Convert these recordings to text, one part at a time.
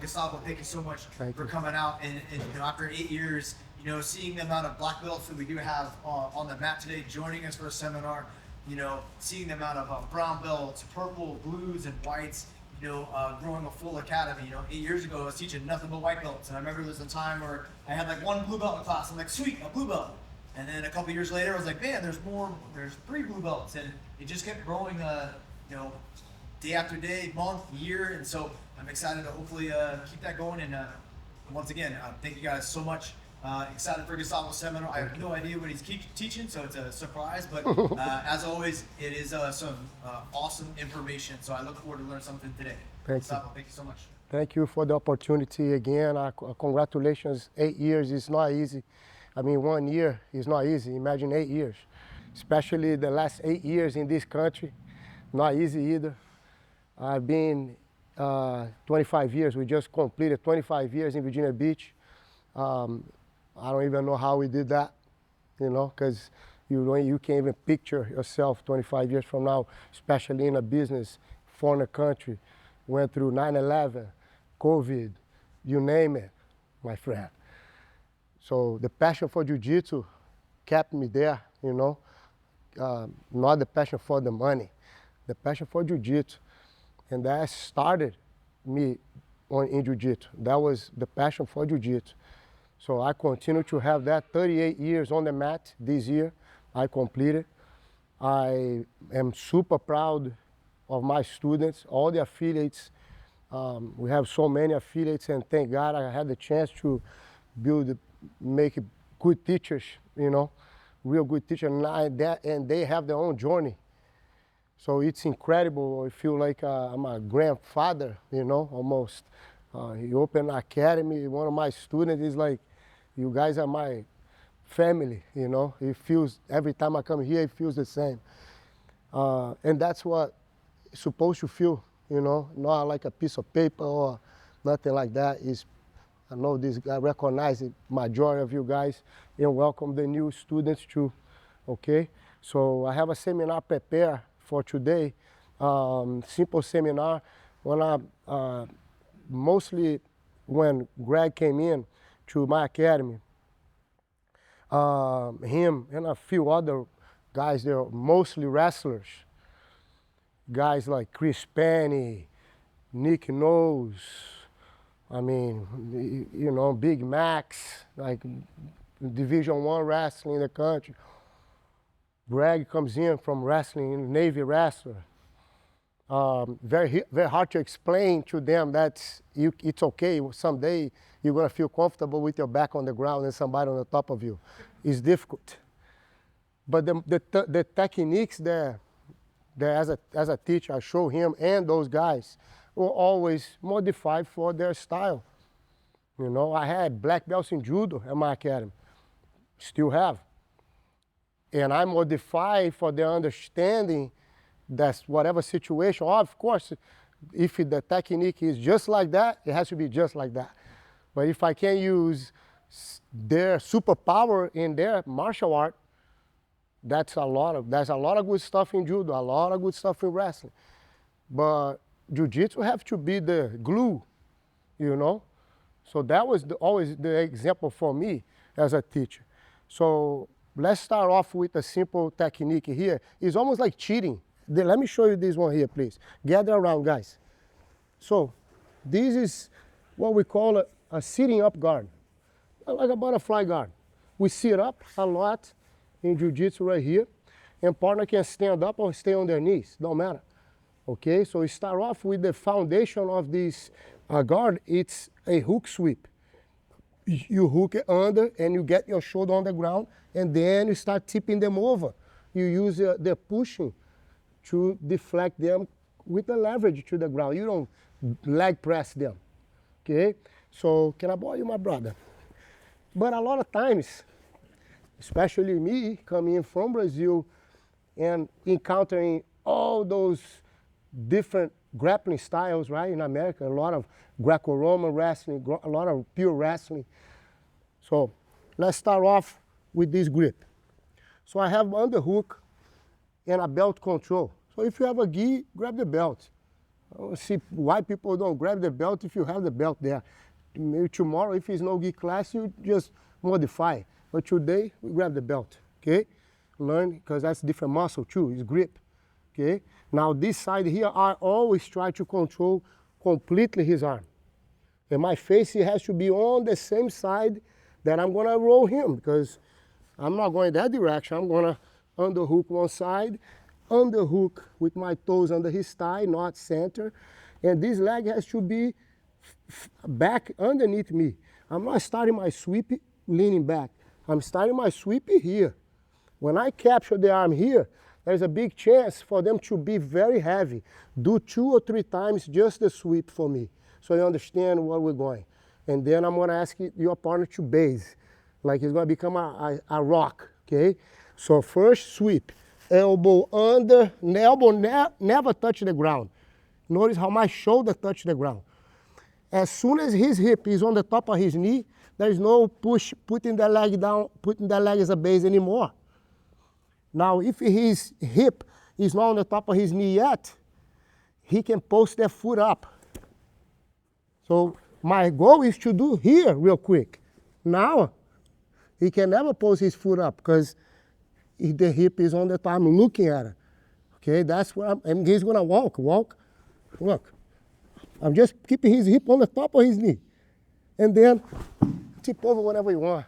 Gustavo, thank you so much for coming out. And you know, after 8 years, you know, seeing the amount of black belts that we do have on the mat today, joining us for a seminar, you know, seeing the amount of brown belts, purple, blues, and whites, you know, growing a full academy. You know, 8 years ago, I was teaching nothing but white belts. And I remember there was a time where I had like one blue belt in the class. I'm like, sweet, a blue belt. And then a couple years later, I was like, man, there's 3 blue belts. And it just kept growing, you know, day after day, month, year. And so I'm excited to hopefully keep that going. And once again, thank you guys so much. Excited for Gustavo's seminar. I have no idea what he's teaching, so it's a surprise. But as always, it is some awesome information. So I look forward to learning something today. Gustavo, thank you so much. Thank you for the opportunity again. Congratulations. 8 years is not easy. I mean, 1 year is not easy. Imagine 8 years, especially the last 8 years in this country. Not easy either. I've been 25 years. We just completed 25 years in Virginia Beach. I don't even know how we did that, you know, because you can't even picture yourself 25 years from now, especially in a business, foreign country, went through 9/11, COVID, you name it, my friend. So the passion for Jiu-Jitsu kept me there, you know, not the passion for the money, the passion for Jiu-Jitsu. And that started me in Jiu-Jitsu. That was the passion for Jiu-Jitsu. So I continue to have that 38 years on the mat this year. I completed. I am super proud of my students, all the affiliates. We have so many affiliates, and thank God I had the chance to make good teachers, you know, real good teachers, and they have their own journey. So it's incredible. I feel like I'm a grandfather, you know, almost. He opened an academy. One of my students is like, you guys are my family, you know. It feels, every time I come here, it feels the same. And that's what it's supposed to feel, you know, not like a piece of paper or nothing like that. I know I recognize the majority of you guys and welcome the new students too, okay? So I have a seminar prepared for today, simple seminar. Mostly when Greg came in to my academy, him and a few other guys, they're mostly wrestlers. Guys like Chris Penny, Nick Knows, I mean, you know, Big Max, like Division I wrestling in the country. Greg comes in from wrestling, Navy wrestler. Very hard to explain to them that it's okay. Someday you're gonna feel comfortable with your back on the ground and somebody on the top of you. It's difficult. But the techniques there as a teacher, I show him and those guys were always modified for their style. You know, I had black belts in judo at my academy, still have. And I modify for their understanding that's whatever situation. Of course, if the technique is just like that, it has to be just like that. But if I can use their superpower in their martial art, there's a lot of good stuff in judo, a lot of good stuff in wrestling. But Jiu-Jitsu have to be the glue, you know? So that was always the example for me as a teacher. So let's start off with a simple technique here. It's almost like cheating. Let me show you this one here, please. Gather around, guys. So this is what we call a sitting up guard, like a butterfly guard. We sit up a lot in Jiu-Jitsu right here, and partner can stand up or stay on their knees, don't matter. Okay, so we start off with the foundation of this guard. It's a hook sweep. You hook it under and you get your shoulder on the ground, and then you start tipping them over. You use the pushing to deflect them with the leverage to the ground. You don't leg press them, okay? So can I borrow you, my brother? But a lot of times, especially me coming in from Brazil and encountering all those different grappling styles, right, in America, a lot of Greco-Roman wrestling, a lot of pure wrestling. So let's start off with this grip. So I have underhook and a belt control. So if you have a gi, grab the belt. See why people don't grab the belt if you have the belt there. Maybe tomorrow, if it's no gi class, you just modify. But today, we grab the belt, okay? Learn, because that's different muscle too, it's grip, okay? Now this side here, I always try to control completely his arm. And my face, he has to be on the same side that I'm gonna roll him, because I'm not going that direction. I'm gonna underhook one side, underhook with my toes under his thigh, not center. And this leg has to be back underneath me. I'm not starting my sweep leaning back. I'm starting my sweep here. When I capture the arm here, there's a big chance for them to be very heavy. Do 2 or 3 times just the sweep for me, so you understand where we're going. And then I'm gonna ask your partner to base, like it's gonna become a rock, okay? So first sweep, elbow under, elbow never touch the ground. Notice how my shoulder touch the ground. As soon as his hip is on the top of his knee, there's no push, putting the leg down, putting the leg as a base anymore. Now, if his hip is not on the top of his knee yet, he can post that foot up. So my goal is to do here real quick. Now, he can never post his foot up because the hip is on the top. I'm looking at it. Okay, that's where and he's gonna walk. Look. I'm just keeping his hip on the top of his knee. And then tip over whenever you want.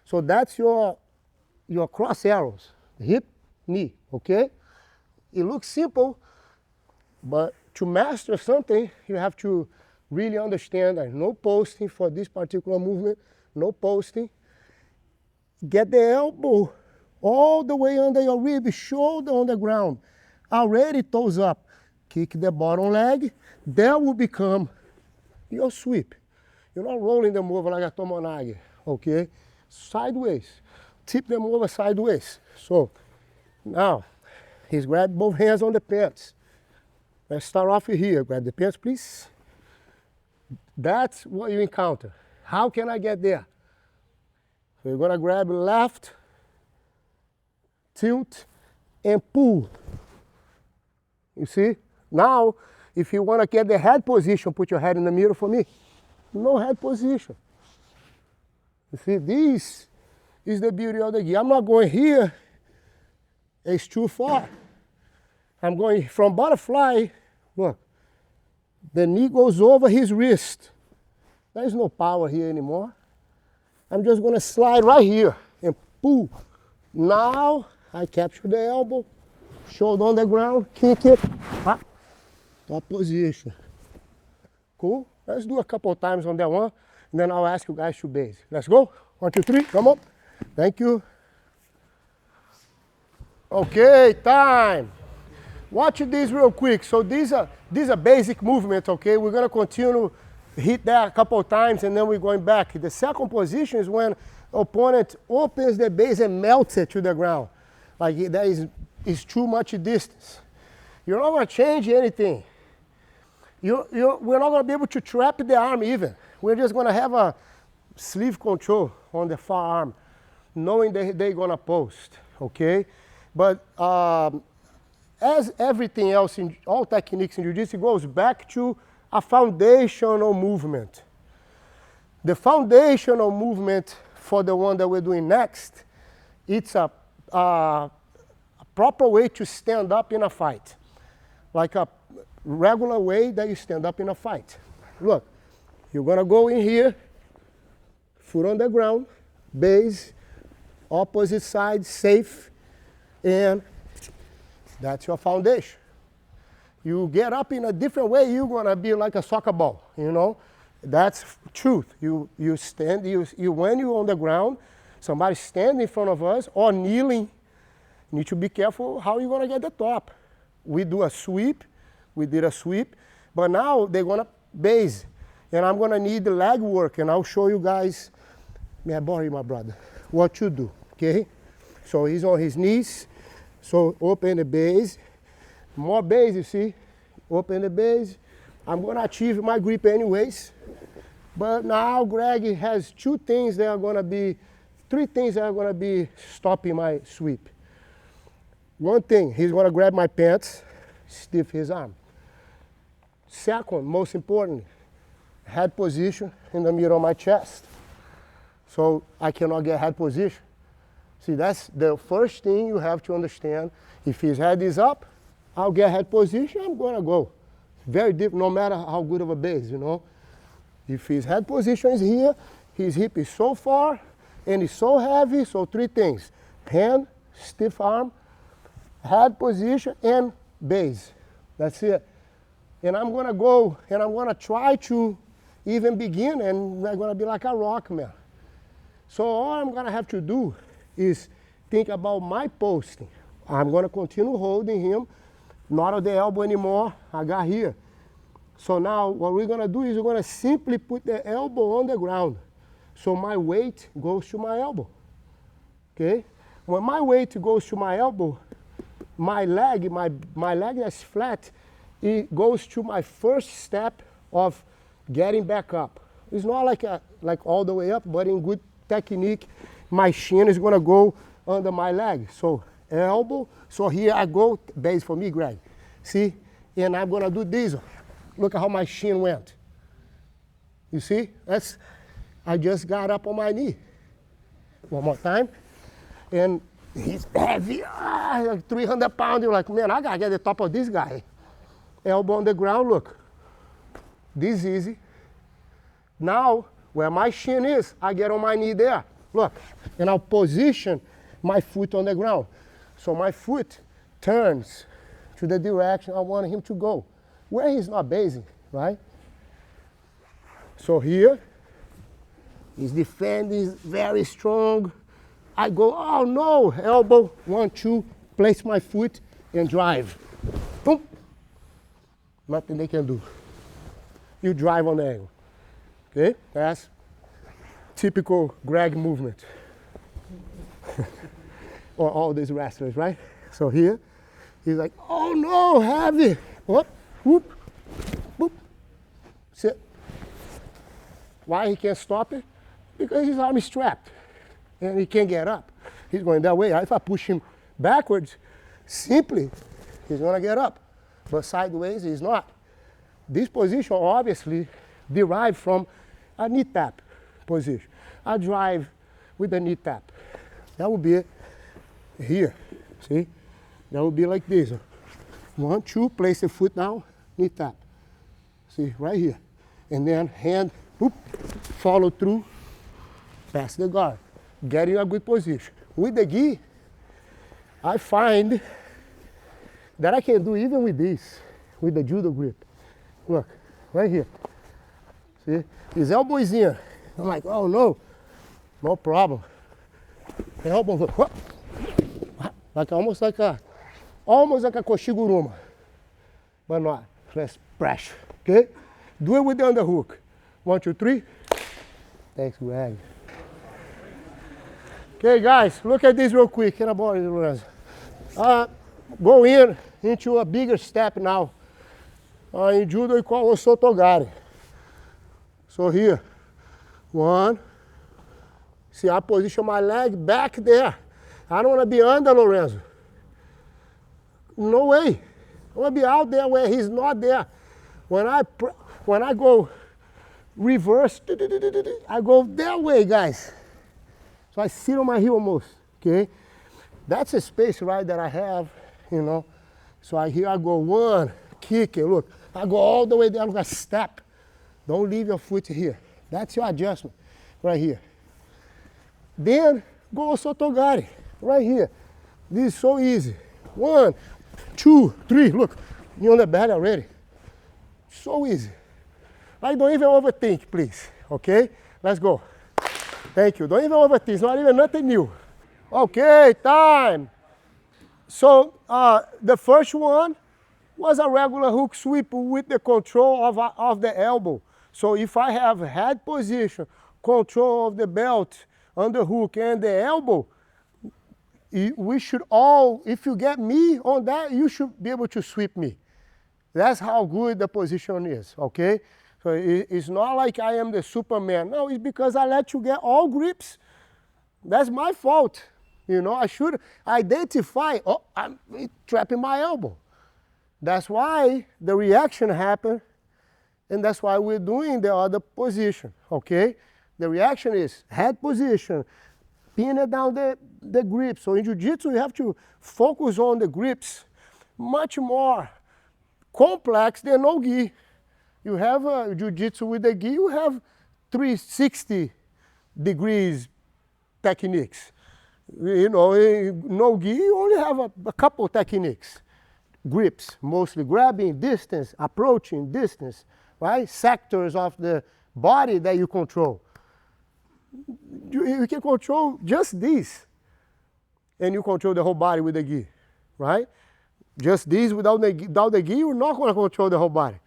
So that's your cross arrows. Hip, knee, okay? It looks simple, but to master something, you have to really understand that no posting for this particular movement, no posting. Get the elbow all the way under your rib, shoulder on the ground. Already toes up. Kick the bottom leg. That will become your sweep. You're not rolling them over like a tomonagi, okay? Sideways. Tip them over sideways. So now, he's grabbed both hands on the pants. Let's start off here. Grab the pants, please. That's what you encounter. How can I get there? So you're gonna grab left, tilt, and pull. You see? Now, if you want to get the head position, put your head in the middle for me. No head position. You see, this is the beauty of the gi. I'm not going here. It's too far. I'm going from butterfly. Look, the knee goes over his wrist. There's no power here anymore. I'm just going to slide right here and pull. Now, I capture the elbow, shoulder on the ground, kick it, up. Top position. Cool? Let's do a couple of times on that one, and then I'll ask you guys to base. Let's go. 1, 2, 3. Come on. Thank you. Okay, time. Watch this real quick. So these are basic movements, okay? We're going to continue hit that a couple of times, and then we're going back. The second position is when opponent opens the base and melts it to the ground. Like that is too much distance. You're not going to change anything. We're not going to be able to trap the arm even. We're just going to have a sleeve control on the far arm, knowing that they're going to post, okay? But as everything else, in all techniques in Jiu-Jitsu, goes back to a foundational movement. The foundational movement for the one that we're doing next, it's a proper way to stand up in a fight. Like a regular way that you stand up in a fight. Look, you're gonna go in here, foot on the ground, base, opposite side, safe, and that's your foundation. You get up in a different way, you're gonna be like a soccer ball, you know? That's truth. You stand, when you're on the ground, somebody stand in front of us or kneeling, you need to be careful how you're gonna get the top. We do a sweep, we did a sweep, but now they're gonna base. And I'm gonna need the leg work, and I'll show you guys, may I borrow you, my brother, what to do, okay? So he's on his knees, so open the base. More base, you see, open the base. I'm gonna achieve my grip anyways, but now Greg has three things that are gonna be stopping my sweep. One thing, he's gonna grab my pants, stiff his arm. Second, most important, head position in the middle of my chest. So I cannot get head position. See, that's the first thing you have to understand. If his head is up, I'll get head position, I'm gonna go. Very deep, no matter how good of a base, you know. If his head position is here, his hip is so far, and it's so heavy, so three things. Hand, stiff arm, head position, and base. That's it. And I'm gonna go, and I'm gonna try to even begin, and I'm gonna be like a rock, man. So all I'm gonna have to do is think about my posting. I'm gonna continue holding him, not at the elbow anymore, I got here. So now what we're gonna do is we're gonna simply put the elbow on the ground. So my weight goes to my elbow, okay? When my weight goes to my elbow, my leg that's flat, it goes to my first step of getting back up. It's not like all the way up, but in good technique, my shin is gonna go under my leg. So elbow, so here I go, base for me, Greg. See, and I'm gonna do this. Look at how my shin went. You see, I just got up on my knee. One more time. And he's heavy, like 300 pounds. You're like, man, I gotta get the top of this guy. Elbow on the ground, look. This easy. Now, where my shin is, I get on my knee there. Look, and I'll position my foot on the ground. So my foot turns to the direction I want him to go, where he's not basing, right? So here, he's defending, very strong. I go, oh no, elbow, 1, 2, place my foot and drive. Boom. Nothing they can do. You drive on the angle. Okay, that's typical Greg movement. Or all these wrestlers, right? So here, he's like, oh no, heavy. Whoop, whoop, whoop. Sit. Why he can't stop it? Because his arm is strapped and he can't get up. He's going that way. If I push him backwards, simply, he's gonna get up. But sideways, he's not. This position obviously derived from a knee tap position. I drive with a knee tap. That would be it here, see? That would be like this. 1, 2, place the foot down, knee tap. See, right here. And then hand, whoop, follow through, pass the guard. Get in a good position. With the gi, I find that I can do even with this, with the judo grip. Look, right here. See, his elbow is in. I'm like, oh no, no problem. Elbow, whoop. Like almost like a koshiguruma, but not. Let's press, okay? Do it with the underhook. 1, 2, 3. Thanks, Greg. Okay, guys, look at this real quick. Can I borrow it, Lorenzo? Go into a bigger step now. In judo, we call it sotogari. So here, 1. See, I position my leg back there. I don't want to be under Lorenzo. No way. I want to be out there where he's not there. When I go reverse, I go that way, guys. So I sit on my heel almost, okay? That's a space, right, that I have, you know. So here I go, 1, kick it, look. I go all the way down, look, I step. Don't leave your foot here. That's your adjustment, right here. Then go sotogari, right here. This is so easy. 1, 2, 3, look, you're on the belly already. So easy. Like, don't even overthink, please, okay? Let's go. Thank you. Don't even overthink, it's not even nothing new. Okay, time. So the first one was a regular hook sweep with the control of the elbow. So if I have head position, control of the belt, underhook, and the elbow, we should all, if you get me on that, you should be able to sweep me. That's how good the position is, okay? So it's not like I am the Superman. No, it's because I let you get all grips. That's my fault. You know, I should identify, oh, I'm trapping my elbow. That's why the reaction happened And that's why we're doing the other position, okay? The reaction is head position, pin it down the grip. So in Jiu-Jitsu, you have to focus on the grips, much more complex than no gi. You have Jiu-Jitsu with the gi, you have 360 degrees techniques. You know, no gi, you only have a couple techniques. Grips, mostly grabbing, distance, approaching, distance, right? Sectors of the body that you control. You can control just these, and you control the whole body with the gi, right? Just these without the gi, you're not going to control the whole body.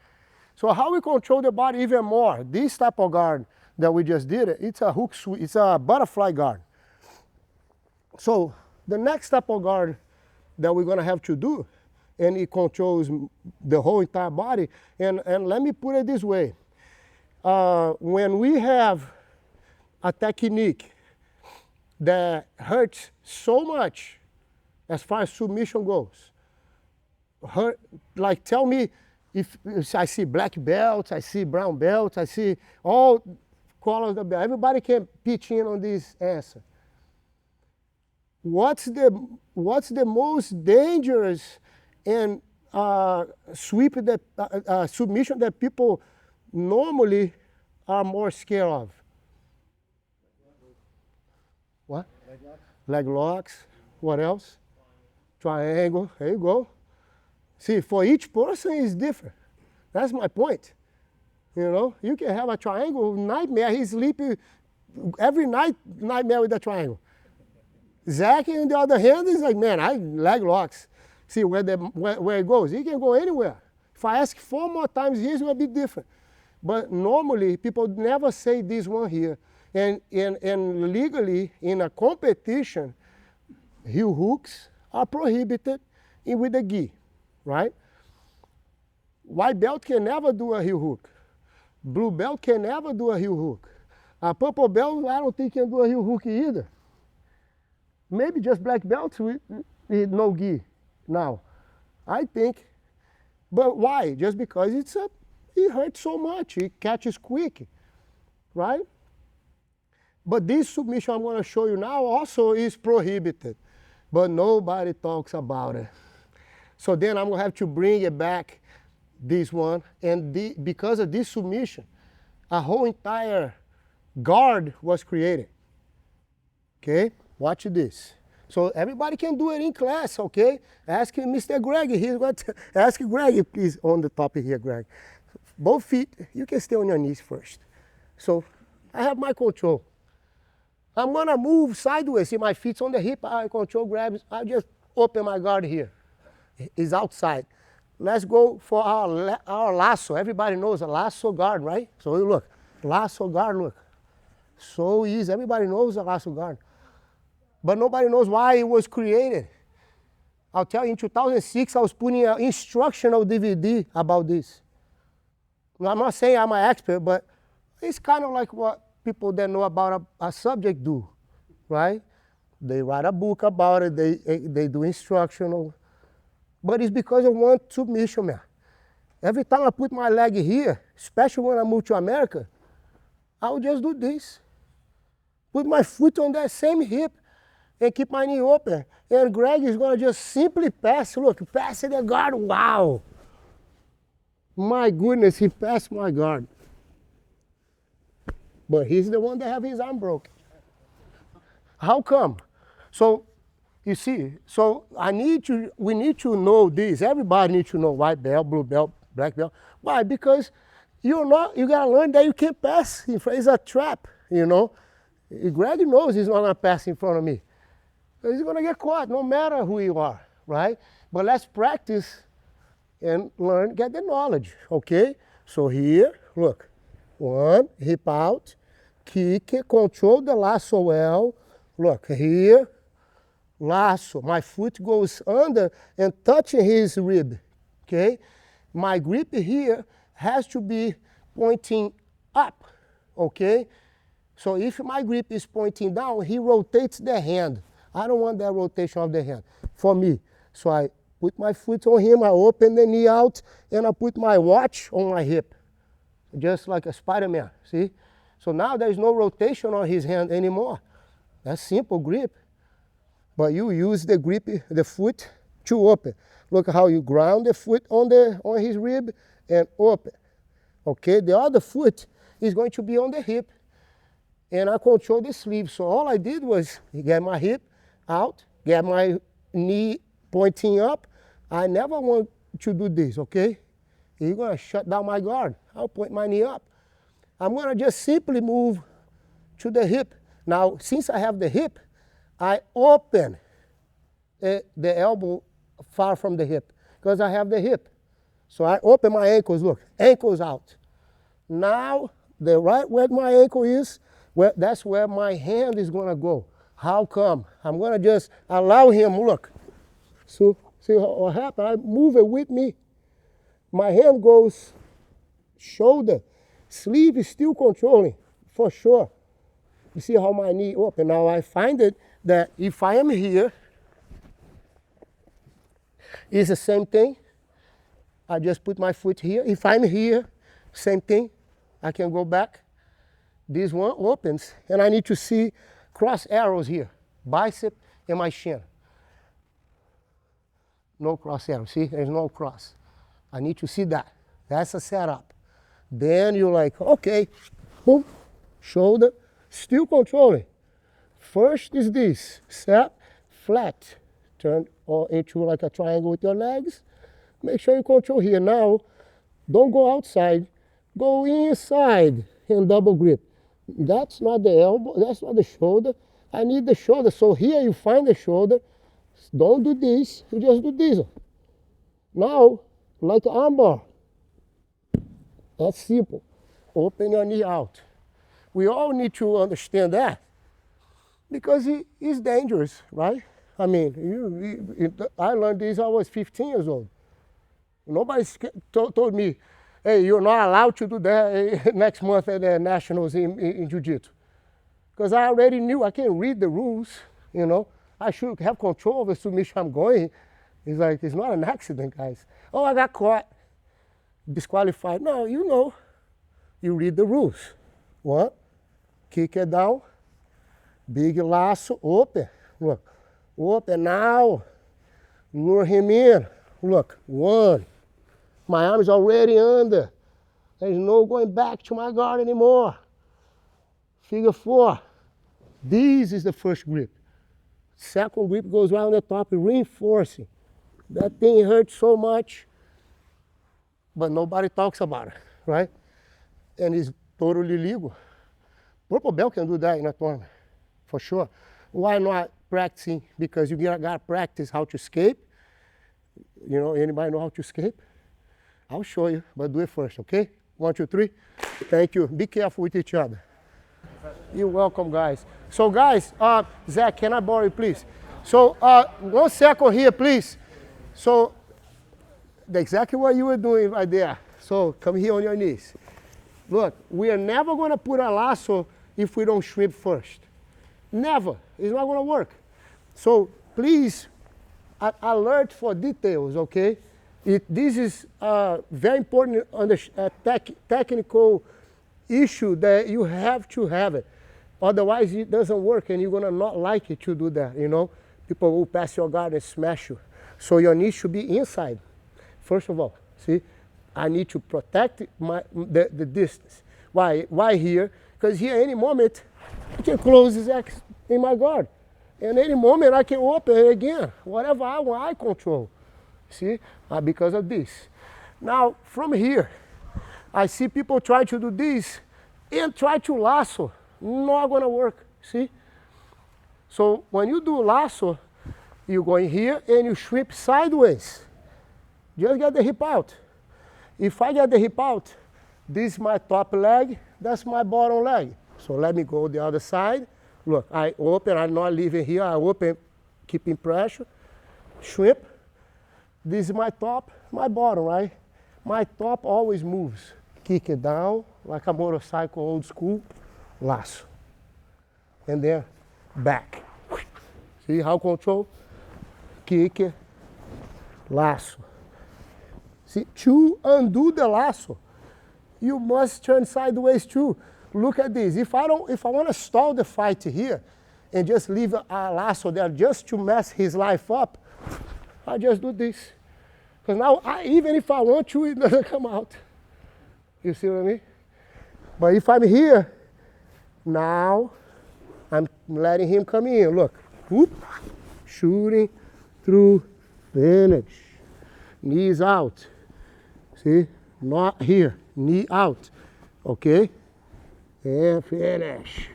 So how we control the body even more? This type of guard that we just did, it's a hook sweep, it's a butterfly guard. So the next type of guard that we're going to have to do, and it controls the whole entire body, and let me put it this way. When we have a technique that hurts so much as far as submission goes, like tell me if I see black belts, I see brown belts, I see all colors of belt. Everybody can pitch in on this answer. What's the most dangerous and submission that people normally are more scared of? What? Leg locks. Leg locks. What else? Triangle. There you go. See, for each person is different. That's my point. You know, you can have a triangle nightmare. He's sleeping every night, nightmare with a triangle. Zach, on the other hand, is like, man, I leg locks. See where it goes. He can go anywhere. If I ask 4 more times here, it's going to be different. But normally, people never say this one here. And legally, in a competition, heel hooks are prohibited with the gi, right? White belt can never do a heel hook. Blue belt can never do a heel hook. A purple belt, I don't think can do a heel hook either. Maybe just black belts with no gi now. I think, but why? Just because it hurts so much. It catches quick, right? But this submission I'm going to show you now also is prohibited, but nobody talks about it. So then I'm going to have to bring it back, this one, and because of this submission, a whole entire guard was created. Okay, watch this. So everybody can do it in class, okay? Ask Mr. Greg. He's going to ask Greg, please, on the topic here, Greg. Both feet, you can stay on your knees first. So I have my control. I'm going to move sideways. See, my feet's on the hip. I control grabs. I just open my guard here. It's outside. Let's go for our lasso. Everybody knows a lasso guard, right? So you look, lasso guard, look. So easy. Everybody knows a lasso guard. But nobody knows why it was created. I'll tell you, in 2006, I was putting an instructional DVD about this. Now, I'm not saying I'm an expert, but it's kind of like what people that know about a subject do, right? They write a book about it, they do instructional. But it's because of one submission, man. Every time I put my leg here, especially when I move to America, I would just do this. Put my foot on that same hip and keep my knee open. And Greg is going to just simply pass. Look, pass the guard. Wow. My goodness, he passed my guard. But he's the one that have his arm broken. How come? So, you see, so we need to know this. Everybody needs to know white belt, blue belt, black belt. Why? Because you got to learn that you can't pass in front. It's a trap, you know. Greg knows he's not going to pass in front of me. He's going to get caught no matter who you are, right? But let's practice and learn, get the knowledge, okay? So here, look. 1, hip out, kick it, control the lasso well. Look, here, lasso. My foot goes under and touching his rib, okay? My grip here has to be pointing up, okay? So if my grip is pointing down, he rotates the hand. I don't want that rotation of the hand for me. So I put my foot on him, I open the knee out, and I put my watch on my hip. just like a Spider-Man, see? So now there's no rotation on his hand anymore. That's simple grip. But you use the grip, the foot to open. Look how you ground the foot on his rib and open. Okay, the other foot is going to be on the hip. And I control the sleeve. So all I did was get my hip out, get my knee pointing up. I never want to do this, okay? You're gonna shut down my guard. I'll point my knee up. I'm gonna just simply move to the hip. Now, since I have the hip, I open the elbow far from the hip because I have the hip. So I open my ankles, look, ankles out. Now, right where my ankle is, that's where my hand is gonna go. How come? I'm gonna just allow him, look. So, see what happened? I move it with me. My hand goes shoulder. Sleeve is still controlling, for sure. You see how my knee open. Now I find it that if I am here, it's the same thing. I just put my foot here. If I'm here, same thing. I can go back. This one opens, and I need to see cross arrows here. Bicep and my shin. No cross arrow, see? There's no cross. I need to see that. That's a setup. Then you're like, okay, boom, shoulder, still controlling. First is this, set, flat. Turn into like a triangle with your legs. Make sure you control here. Now, don't go outside. Go inside and double grip. That's not the elbow, that's not the shoulder. I need the shoulder. So here you find the shoulder. Don't do this, you just do this. Now, like armbar. That's simple. Open your knee out. We all need to understand that because it is dangerous, right? I mean, I learned this, I was 15 years old. Nobody told me, hey, you're not allowed to do that next month at the Nationals in Jiu-Jitsu. Because I already knew I can read the rules, you know. I should have control of the submission I'm going. It's like, it's not an accident, guys. Oh, I got caught, disqualified. No, you know, you read the rules. One, kick it down, big lasso, open. Look, open now, lure him in. Look, one. My arm is already under. There's no going back to my guard anymore. Figure 4. This is the first grip. Second grip goes right on the top, reinforcing. That thing hurts so much, but nobody talks about it, right? And it's totally legal. Purple belt can do that in a tournament, for sure. Why not practicing? Because you gotta practice how to escape. You know, anybody know how to escape? I'll show you, but do it first, okay? 1, 2, 3. Thank you. Be careful with each other. You're welcome, guys. So, guys, Zach, can I borrow you, please? So, 1 second here, please. So, exactly what you were doing right there. So, come here on your knees. Look, we are never going to put a lasso if we don't shrimp first. Never. It's not going to work. So, please, alert for details, okay? This is a very important technical issue that you have to have it. Otherwise, it doesn't work, and you're going to not like it to do that, you know? People will pass your guard and smash you. So your knee should be inside, first of all. See, I need to protect the distance. Why here? Because here, any moment, I can close this X in my guard. And any moment, I can open it again. Whatever I want, I control. See, because of this. Now, from here, I see people try to do this and try to lasso. Not going to work, see? So when you do lasso, you go in here and you sweep sideways. Just get the hip out. If I get the hip out, this is my top leg, that's my bottom leg. So let me go the other side. Look, I open, I'm not leaving here, I open, keeping pressure, sweep. This is my top, my bottom, right? My top always moves. Kick it down, like a motorcycle, old school, lasso. And then back. See how control? Kick it, lasso. See, to undo the lasso, you must turn sideways too. Look at this. If I want to stall the fight here and just leave a lasso there just to mess his life up, I just do this. Because now, even if I want to, it doesn't come out. You see what I mean? But if I'm here, now I'm letting him come in. Look, whoop, shooting through, finish. Knees out. See? Not here. Knee out. Okay? And finish.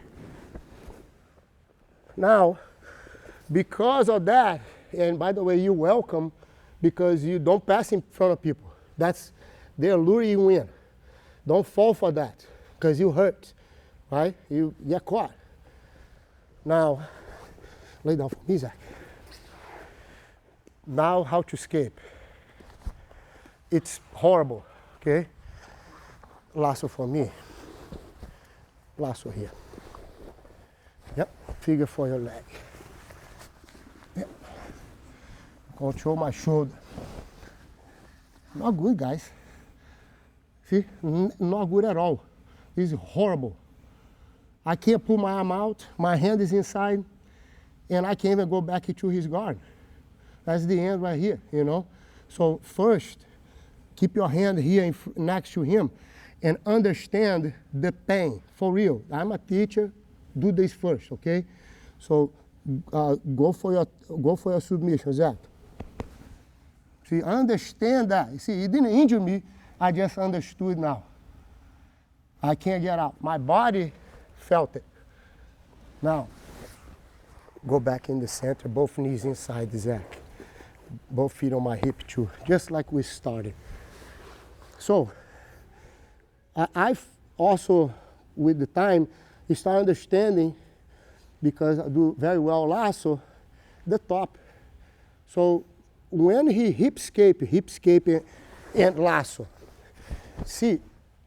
Now, because of that, and by the way, you're welcome because you don't pass in front of people. They'll lure you in. Don't fall for that because you hurt, right? You get caught. Now, lay down for me, Zach. Now, how to escape. It's horrible, okay? Lasso for me. Lasso here. Yep, figure for your leg. Yep. Control my shoulder. Not good, guys. See, not good at all. This is horrible. I can't pull my arm out, my hand is inside, and I can't even go back into his guard. That's the end right here, you know? So first, keep your hand here next to him and understand the pain, for real. I'm a teacher, do this first, okay? So go for your submission, Zach. See, understand that. You see, it didn't injure me, I just understood now. I can't get out. My body felt it. Now, go back in the center, both knees inside the Zach. Both feet on my hip too, just like we started. So, I've also, with the time, you start understanding, because I do very well lasso, the top. So, when he hip escape and lasso, see,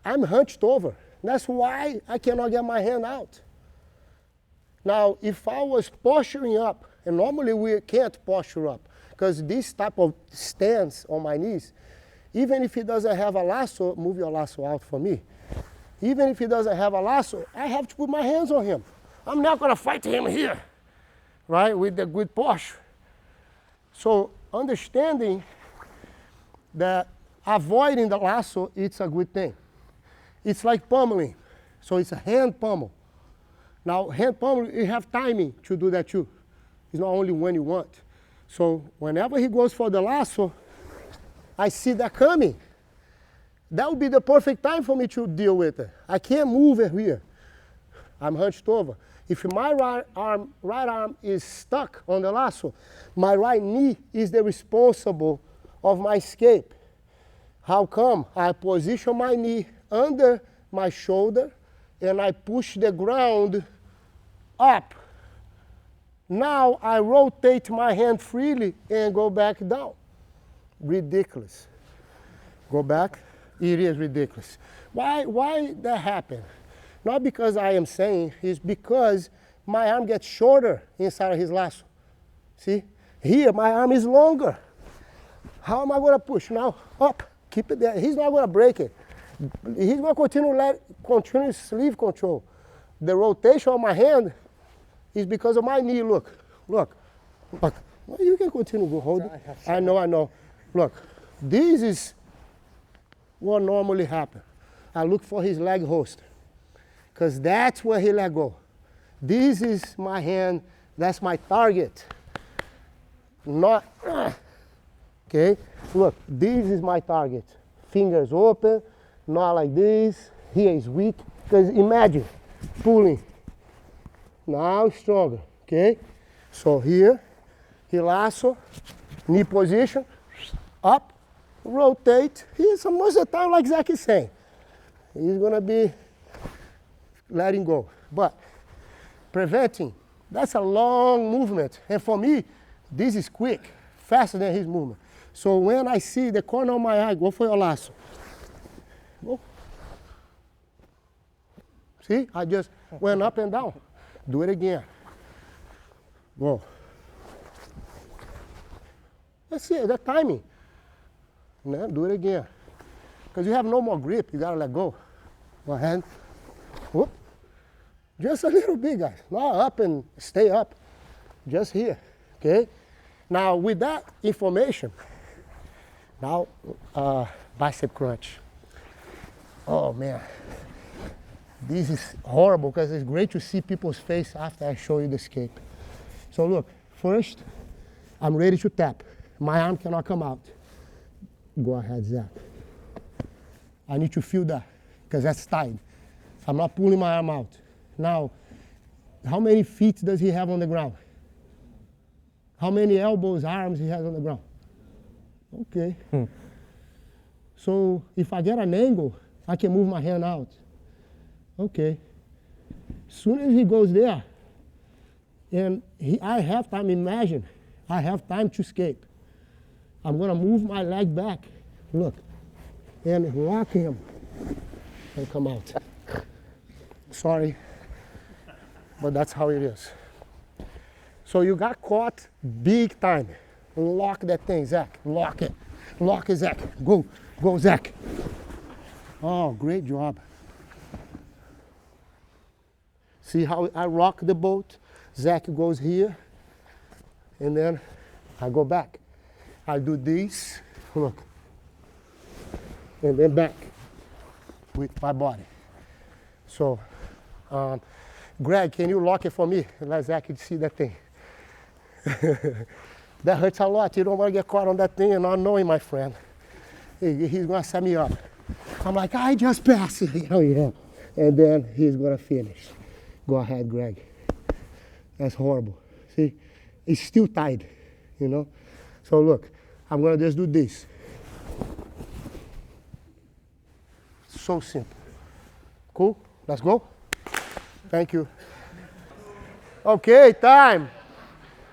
I'm hunched over. That's why I cannot get my hand out. Now, if I was posturing up, and normally we can't posture up, because this type of stance on my knees, even if he doesn't have a lasso, move your lasso out for me. Even if he doesn't have a lasso, I have to put my hands on him. I'm not going to fight him here, right, with the good posture. So understanding that avoiding the lasso, it's a good thing. It's like pummeling. So it's a hand pummel. Now, hand pummel, you have timing to do that too. It's not only when you want. So whenever he goes for the lasso, I see that coming. That would be the perfect time for me to deal with it. I can't move it here. I'm hunched over. If my right arm is stuck on the lasso, my right knee is the responsible of my escape. How come? I position my knee under my shoulder and I push the ground up. Now I rotate my hand freely and go back down. Ridiculous. Go back. It is ridiculous. Why that happen? Not because I am saying, it's because my arm gets shorter inside of his lasso. See? Here, my arm is longer. How am I going to push? Now, up. Keep it there. He's not going to break it. He's going to continue sleeve control. The rotation of my hand is because of my knee. Look. Well, you can continue to hold it. I know. Look, this is what normally happens. I look for his leg holster, because that's where he let go. This is my hand. That's my target. Not, okay? Look, this is my target. Fingers open, not like this. Here is weak, because imagine, pulling. Now stronger, okay? So here, he lasso, knee position, up, rotate. He's most of the time, like Zach is saying, he's gonna be letting go. But preventing, that's a long movement. And for me, this is quick, faster than his movement. So when I see the corner of my eye, go for your lasso. Go. See, I just went up and down. Do it again. Go. That's it, that timing. Do it again. Because you have no more grip, you gotta let go. Go ahead. Whoop. Just a little bit, guys. Not up and stay up. Just here, okay? Now, with that information, now bicep crunch. Oh, man. This is horrible because it's great to see people's face after I show you the escape. So look, first, I'm ready to tap. My arm cannot come out. Go ahead, Zach. I need to feel that because that's tight. I'm not pulling my arm out. Now, how many feet does he have on the ground? How many elbows, arms he has on the ground? Okay. So if I get an angle, I can move my hand out. Okay. Soon as he goes there, and I have time, imagine, I have time to escape. I'm gonna move my leg back, look, and rock him and come out. Sorry, but that's how it is. So you got caught big time. Lock that thing, Zach, lock it. Lock it, Zach, go, Zach. Oh, great job. See how I rock the boat? Zach goes here, and then I go back. I do this, look, and then back with my body. So, Greg, can you lock it for me? Let Zach see that thing. That hurts a lot. You don't want to get caught on that thing and not knowing, my friend. He's going to set me up. I'm like, I just passed it. Oh, yeah. And then he's going to finish. Go ahead, Greg. That's horrible. See, it's still tight, you know? So look, I'm gonna just do this. So simple. Cool? Let's go. Thank you. Okay, time.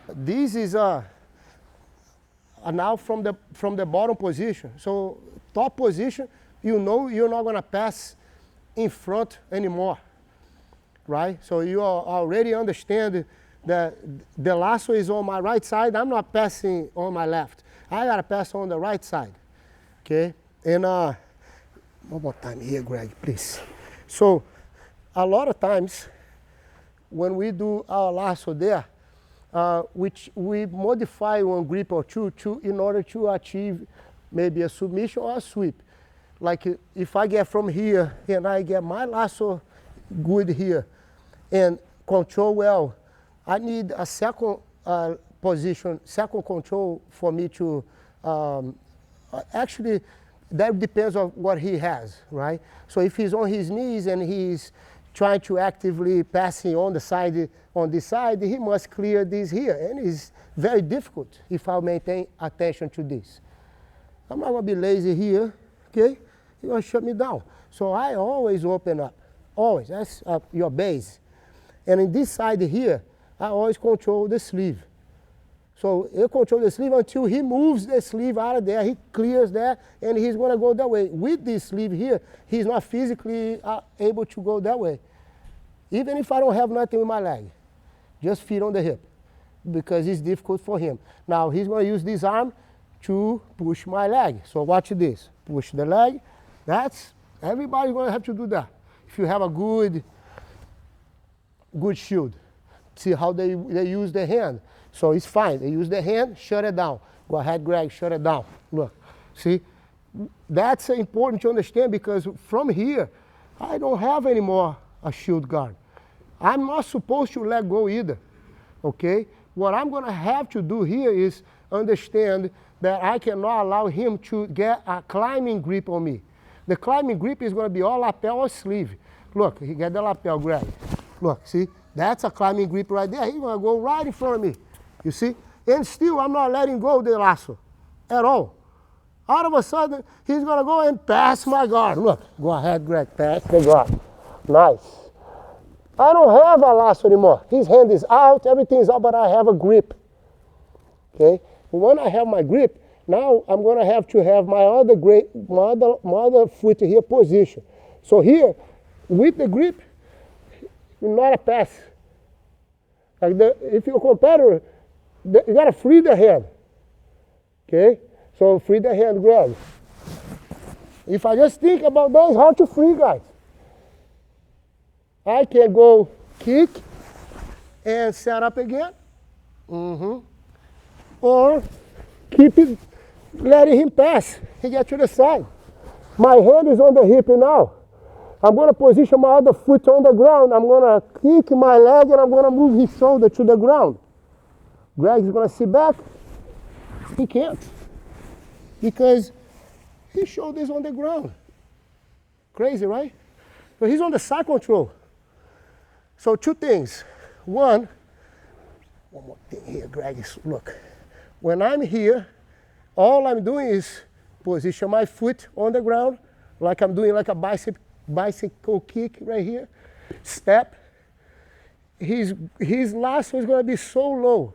This is now from the bottom position. So top position, you know you're not gonna pass in front anymore. Right? So you already understand that the lasso is on my right side. I'm not passing on my left. I gotta pass on the right side. Okay? And one more time here, Greg, please. So a lot of times when we do our lasso there, which we modify one grip or two in order to achieve maybe a submission or a sweep. Like if I get from here and I get my lasso good here and control well, I need a second position, second control for me to, actually that depends on what he has, right? So if he's on his knees and he's trying to actively passing on the side, on this side, he must clear this here. And it's very difficult if I maintain attention to this. I'm not gonna be lazy here, okay? You're gonna shut me down. So I always open up, always, that's your base. And in this side here, I always control the sleeve. So you control the sleeve until he moves the sleeve out of there, he clears that, and he's gonna go that way. With this sleeve here, he's not physically able to go that way. Even if I don't have nothing with my leg, just feet on the hip, because it's difficult for him. Now he's gonna use this arm to push my leg. So watch this, push the leg. Everybody's gonna have to do that. If you have a good shield. See how they use the hand. So it's fine. They use the hand, shut it down. Go ahead, Greg, shut it down. Look, see? That's important to understand because from here, I don't have anymore a shield guard. I'm not supposed to let go either, okay? What I'm gonna have to do here is understand that I cannot allow him to get a climbing grip on me. The climbing grip is gonna be all lapel or sleeve. Look, he got the lapel, Greg. Look, see? That's a climbing grip right there. He's gonna go right in front of me. You see? And still, I'm not letting go of the lasso at all. All of a sudden, he's gonna go and pass my guard. Look, go ahead, Greg, pass the guard. Nice. I don't have a lasso anymore. His hand is out, everything's out, but I have a grip. Okay? When I have my grip, now I'm gonna have to have my other foot here position. So here, with the grip, not a pass. Like if you're a competitor, you gotta free the hand. Okay? So free the hand, grab. If I just think about that, it's hard to free, guys. I can go kick and set up again. Or keep it, letting him pass and get to the side. My hand is on the hip now. I'm going to position my other foot on the ground. I'm going to kick my leg and I'm going to move his shoulder to the ground. Greg's going to sit back. He can't. Because his shoulder is on the ground. Crazy, right? So he's on the side control. So two things. One more thing here, Greg, is look. When I'm here, all I'm doing is position my foot on the ground, like I'm doing like a bicycle kick right here. Step. His lasso is going to be so low.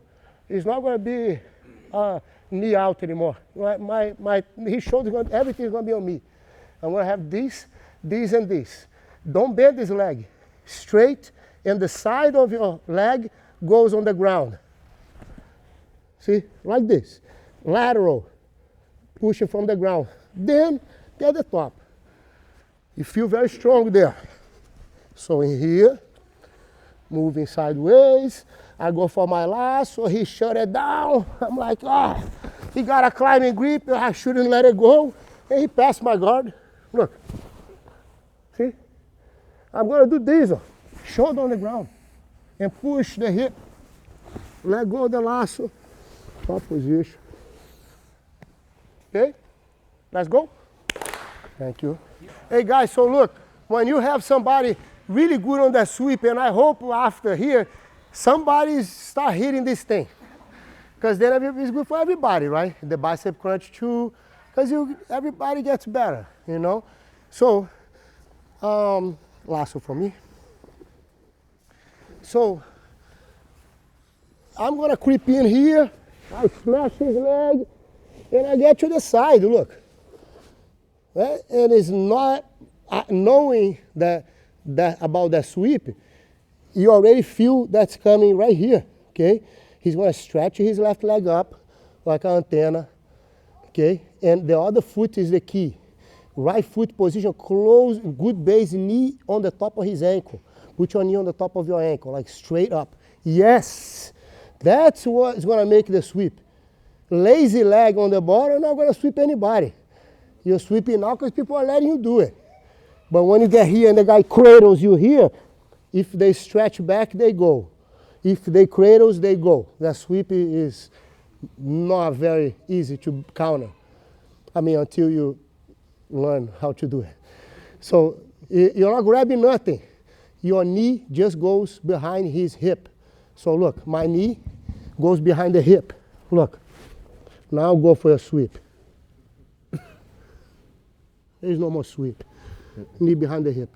It's not going to be knee out anymore. His shoulder, everything is going to be on me. I'm going to have this, and this. Don't bend this leg. Straight, and the side of your leg goes on the ground. See, like this. Lateral, pushing from the ground. Then, get the top. You feel very strong there. So in here, moving sideways. I go for my lasso, he shut it down. I'm like, he got a climbing grip, I shouldn't let it go. And he passed my guard. Look, see? I'm gonna do this, shoulder on the ground. And push the hip. Let go of the lasso. Top position. Okay, let's go. Thank you. Hey guys, so look, when you have somebody really good on that sweep, and I hope after here, somebody start hitting this thing. Because then it's good for everybody, right? The bicep crunch too, because everybody gets better, you know? So, lasso for me. So, I'm gonna creep in here, I smash his leg, and I get to the side, look. Right? And it's not knowing that about that sweep, you already feel that's coming right here, okay? He's gonna stretch his left leg up like an antenna, okay? And the other foot is the key. Right foot position, close, good base, knee on the top of his ankle. Put your knee on the top of your ankle, like straight up. Yes, that's what is gonna make the sweep. Lazy leg on the bottom, not gonna sweep anybody. You're sweeping now because people are letting you do it. But when you get here and the guy cradles you here, if they stretch back, they go. If they cradles, they go. That sweep is not very easy to counter. I mean, until you learn how to do it. So you're not grabbing nothing. Your knee just goes behind his hip. So look, my knee goes behind the hip. Look, now go for a sweep. There's no more sweep. Knee behind the hip.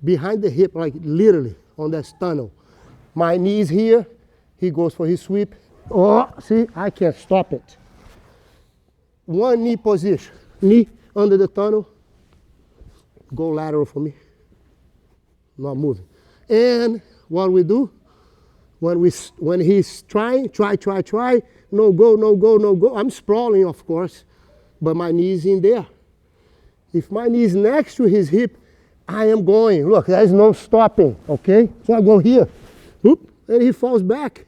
Behind the hip, like literally on that tunnel. My knee is here, he goes for his sweep. Oh, see, I can't stop it. One knee position. Knee under the tunnel. Go lateral for me. Not moving. And what we do, when he's trying, try, no go. I'm sprawling, of course, but my knee is in there. If my knee is next to his hip, I am going. Look, there is no stopping, okay? So I go here, whoop, and he falls back.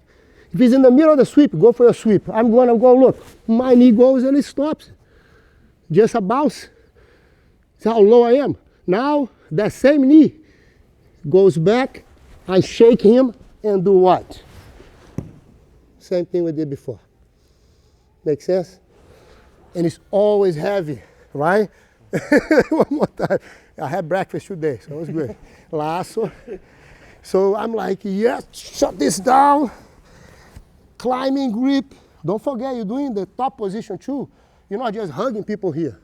If he's in the middle of the sweep, go for a sweep. I'm gonna go, look, my knee goes and it stops. Just a bounce. That's how low I am. Now, that same knee goes back, I shake him and do what? Same thing we did before. Make sense? And it's always heavy, right? One more time. I had breakfast today, so it was good. Lasso. So I'm like, yes, shut this down. Climbing grip. Don't forget, you're doing the top position too. You're not just hugging people here.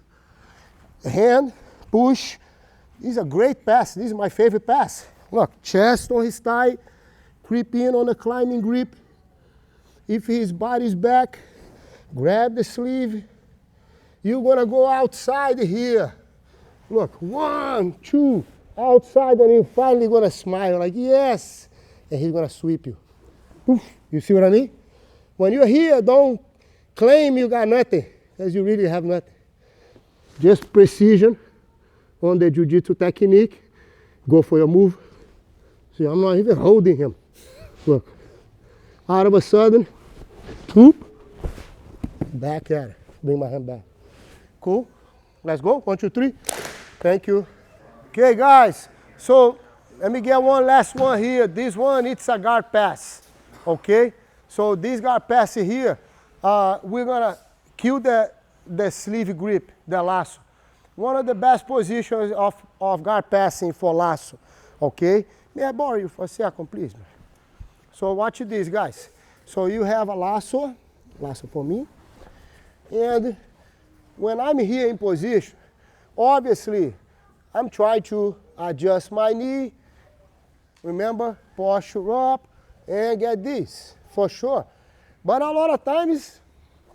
Hand, push. This is a great pass. This is my favorite pass. Look, chest on his thigh, creep in on the climbing grip. If his body's back, grab the sleeve. You're gonna go outside here. Look, 1, 2, outside, and you're finally gonna smile like, yes. And he's gonna sweep you. Oof, you see what I mean? When you're here, don't claim you got nothing, because you really have nothing. Just precision on the jiu-jitsu technique. Go for your move. See, I'm not even holding him. Look, out of a sudden, whoop, back at it. Bring my hand back. Cool. Let's go. 1, 2, 3. Thank you. Okay, guys. So let me get one last one here. This one, it's a guard pass. Okay. So this guard pass here, we're gonna kill the sleeve grip, the lasso. One of the best positions of guard passing for lasso. Okay. May I borrow you for a second, please? So watch this, guys. So you have a lasso for me, and when I'm here in position, obviously, I'm trying to adjust my knee. Remember, posture up and get this, for sure. But a lot of times,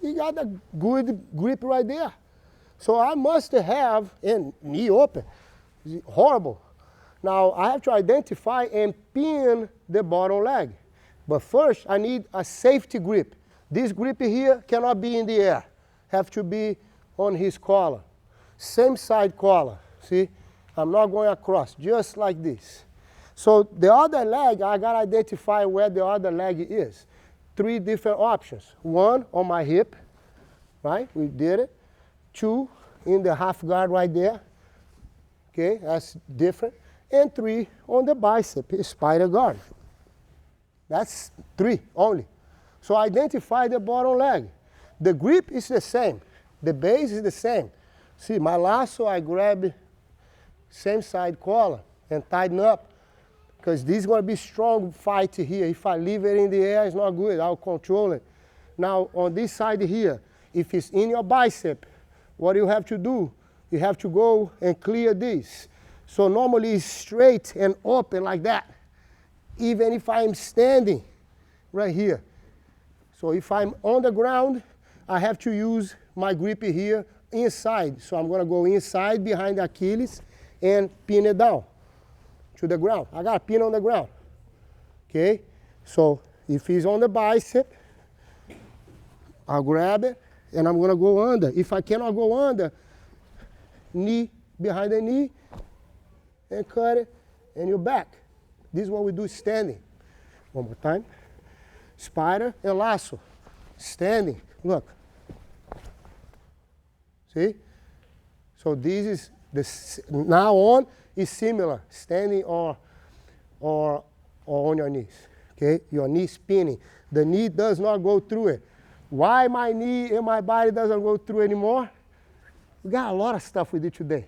you got a good grip right there. So I must have, and knee open, horrible. Now, I have to identify and pin the bottom leg. But first, I need a safety grip. This grip here cannot be in the air. Have to be on his collar. Same side collar, see? I'm not going across, just like this. So the other leg, I gotta identify where the other leg is. 3 different options. 1 on my hip, right? We did it. 2 in the half guard right there. Okay, that's different. And 3 on the bicep, spider guard. That's 3 only. So identify the bottom leg. The grip is the same. The base is the same. See, my lasso, I grab same side collar and tighten up, because this is going to be strong fight here. If I leave it in the air, it's not good. I'll control it. Now, on this side here, if it's in your bicep, what you have to do, you have to go and clear this. So normally it's straight and open like that, even if I'm standing right here. So if I'm on the ground, I have to use my grip here inside. So I'm going to go inside behind the Achilles and pin it down to the ground. I got a pin on the ground. Okay? So if he's on the bicep, I'll grab it and I'm going to go under. If I cannot go under, knee behind the knee and cut it, and you're back. This is what we do standing. One more time. Spider and lasso. Standing. Look. See? So this is now on is similar. Standing or on your knees. Okay? Your knee spinning. The knee does not go through it. Why my knee and my body doesn't go through anymore? We got a lot of stuff we did today.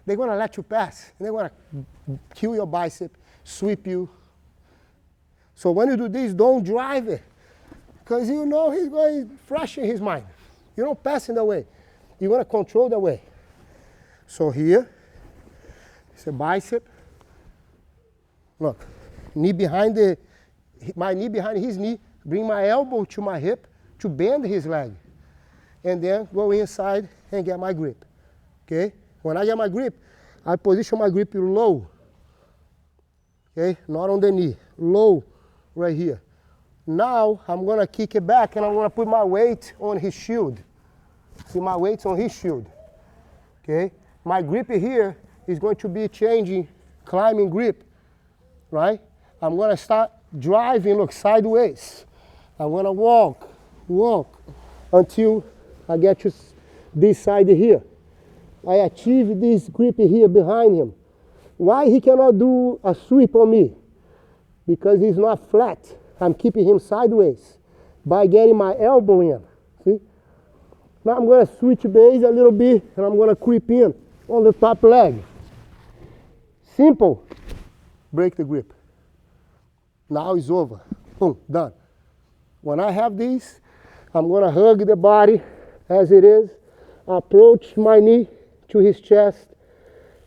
They're going to let you pass. They're going to kill your bicep, sweep you. So when you do this, don't drive it, because you know he's going fresh in his mind. You don't pass in the way. You want to control the way. So here, it's a bicep. Look, knee behind my knee behind his knee. Bring my elbow to my hip to bend his leg. And then go inside and get my grip. Okay? When I get my grip, I position my grip low. Okay? Not on the knee. Low right here. Now, I'm going to kick it back and I'm going to put my weight on his shield. See, my weight's on his shield. Okay? My grip here is going to be changing, climbing grip. Right? I'm going to start driving, look, sideways. I'm going to walk until I get to this side here. I achieve this grip here behind him. Why he cannot do a sweep on me? Because he's not flat. I'm keeping him sideways by getting my elbow in. See? Now I'm going to switch base a little bit and I'm going to creep in on the top leg. Simple. Break the grip. Now it's over. Boom, done. When I have these, I'm going to hug the body as it is, approach my knee to his chest,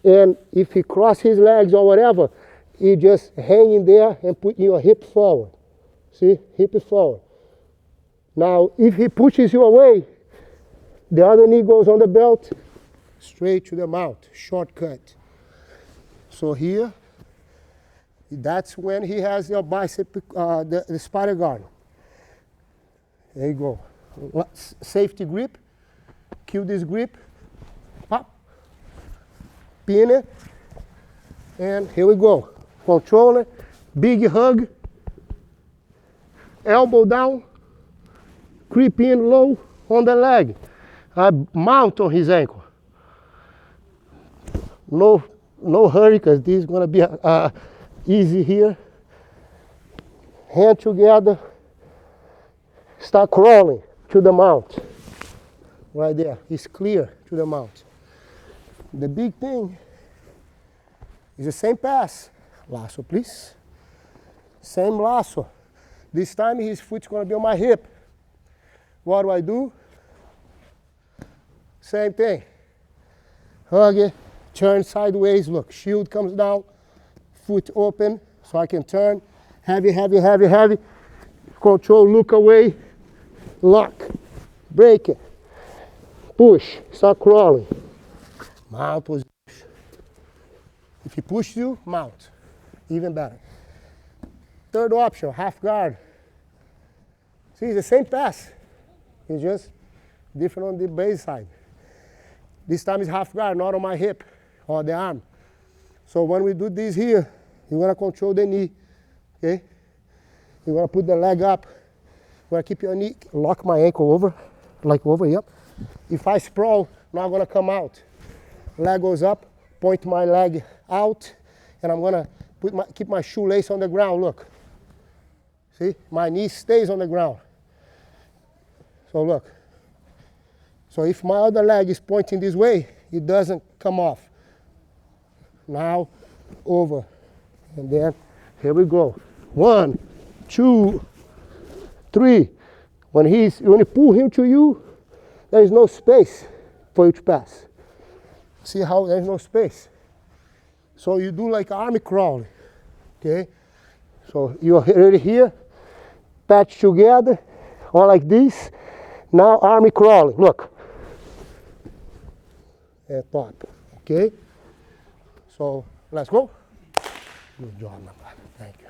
and if he crosses his legs or whatever, you just hang in there and put your hip forward. See? Hip forward. Now, if he pushes you away, the other knee goes on the belt, straight to the mount, shortcut. So here, that's when he has your bicep, the spider guard. There you go. Safety grip. Kill this grip. Pop. Pin it. And here we go. Control it. big hug, elbow down, creep in low on the leg. I mount on his ankle. No hurry, because this is gonna be easy here. Hand together, start crawling to the mount. Right there, it's clear to the mount. The big thing is the same pass. Lasso, please. Same lasso. This time his foot's gonna be on my hip. What do I do? Same thing. Hug it, turn sideways, look, shield comes down, foot open, so I can turn. Heavy, heavy, heavy, heavy. Control, look away, lock, break it, push, start crawling. Mount position. If he pushes you, mount, even better. Third option, half guard. See, it's the same pass. It's just different on the base side. This time it's half guard, not on my hip or the arm. So when we do this here, you're gonna control the knee, okay? You're gonna put the leg up. You're gonna keep your knee, lock my ankle over, like over, yep. If I sprawl, not gonna come out. Leg goes up, point my leg out, and I'm gonna keep my shoelace on the ground, look. See, my knee stays on the ground. So look. So if my other leg is pointing this way, it doesn't come off. Now, over. And then, here we go. 1, 2, 3. When you pull him to you, there is no space for you to pass. See how there's no space? So you do like army crawling, okay? So you're already here, patch together, or like this. Now army crawling, look. At top, okay? So let's go. Good job, my brother, thank you.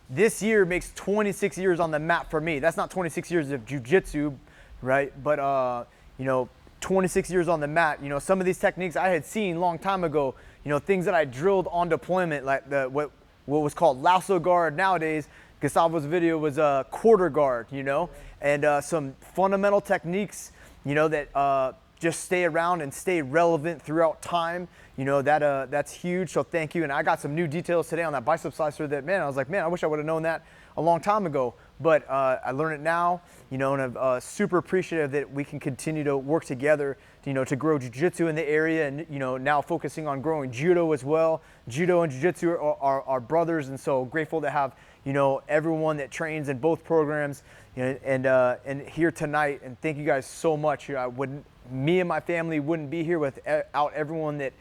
This year makes 26 years on the mat for me. That's not 26 years of jiu-jitsu, right? But, you know, 26 years on the mat. You know, some of these techniques I had seen long time ago, you know, things that I drilled on deployment, like what was called lasso guard nowadays. Gustavo's video was a quarter guard, you know, and some fundamental techniques, you know, that just stay around and stay relevant throughout time. You know, that's huge, so thank you. And I got some new details today on that bicep slicer that, man, I was like, man, I wish I would have known that a long time ago. But I learned it now, you know, and I'm super appreciative that we can continue to work together, you know, to grow jiu-jitsu in the area, and, you know, now focusing on growing judo as well. Judo and jiu-jitsu are brothers, and so grateful to have, you know, everyone that trains in both programs, you know, and here tonight. And thank you guys so much. Me and my family wouldn't be here without everyone that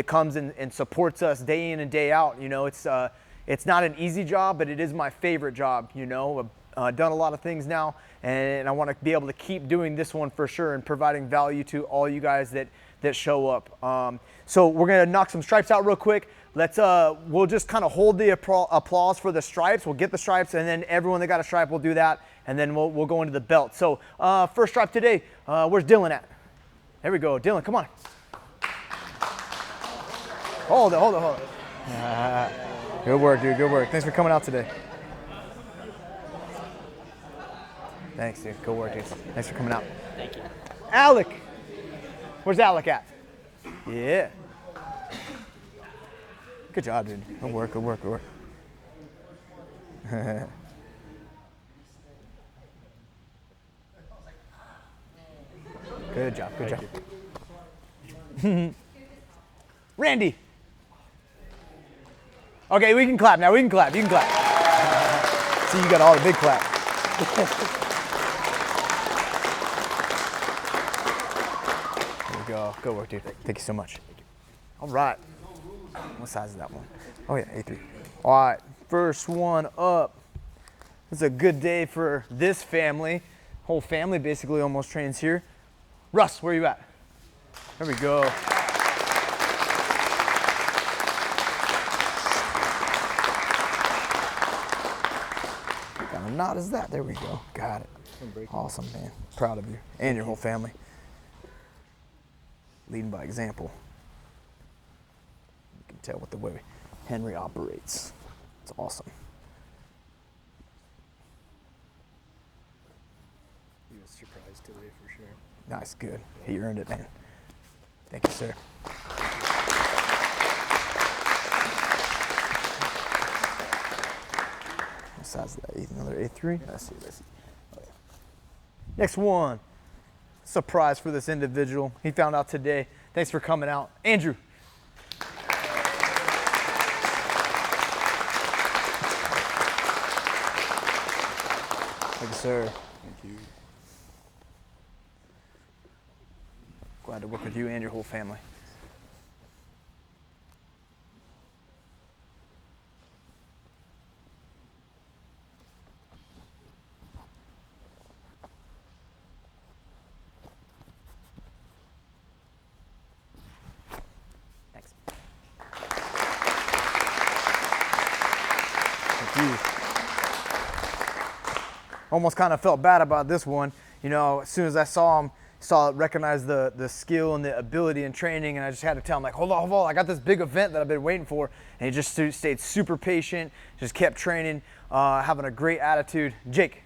comes and supports us day in and day out. You know, it's not an easy job, but it is my favorite job. You know, I've done a lot of things now, and I want to be able to keep doing this one for sure, and providing value to all you guys that show up. So we're gonna knock some stripes out real quick. We'll just kind of hold the applause for the stripes. We'll get the stripes, and then everyone that got a stripe will do that, and then we'll go into the belt. So first stripe today, where's Dylan at? There we go, Dylan, come on. Hold it. Good work, dude, good work. Thanks for coming out today. Thanks, dude, good work, dude. Thanks for coming out. Thank you. Alec, where's Alec at? Yeah. Good job, dude. Good work. Good job. Randy. Okay, we can clap now. You can clap. See, you got all the big clap. There we go. Good work, dude. Thank you so much. All right. What size is that one? Oh yeah, A3. All right, first one up. It's a good day for this family. Whole family basically almost trains here. Russ, where are you at? There we go. What kind of knot is that? There we go. Got it. Awesome, man. Proud of you and your whole family. Leading by example. You can tell with the way Henry operates. It's awesome. today for sure. Nice, good. He earned it, man. Thank you, sir. What size is that? Another A3? Let's see. Oh, yeah. Next one. Surprise for this individual. He found out today. Thanks for coming out. Andrew. Thank you, sir. Thank you. Glad to work with you and your whole family. Thanks. Thank you. Almost kind of felt bad about this one. You know, as soon as I saw him, recognized the skill and the ability and training, and I just had to tell him, like, hold on, I got this big event that I've been waiting for. And he just stayed super patient, just kept training, having a great attitude. Jake.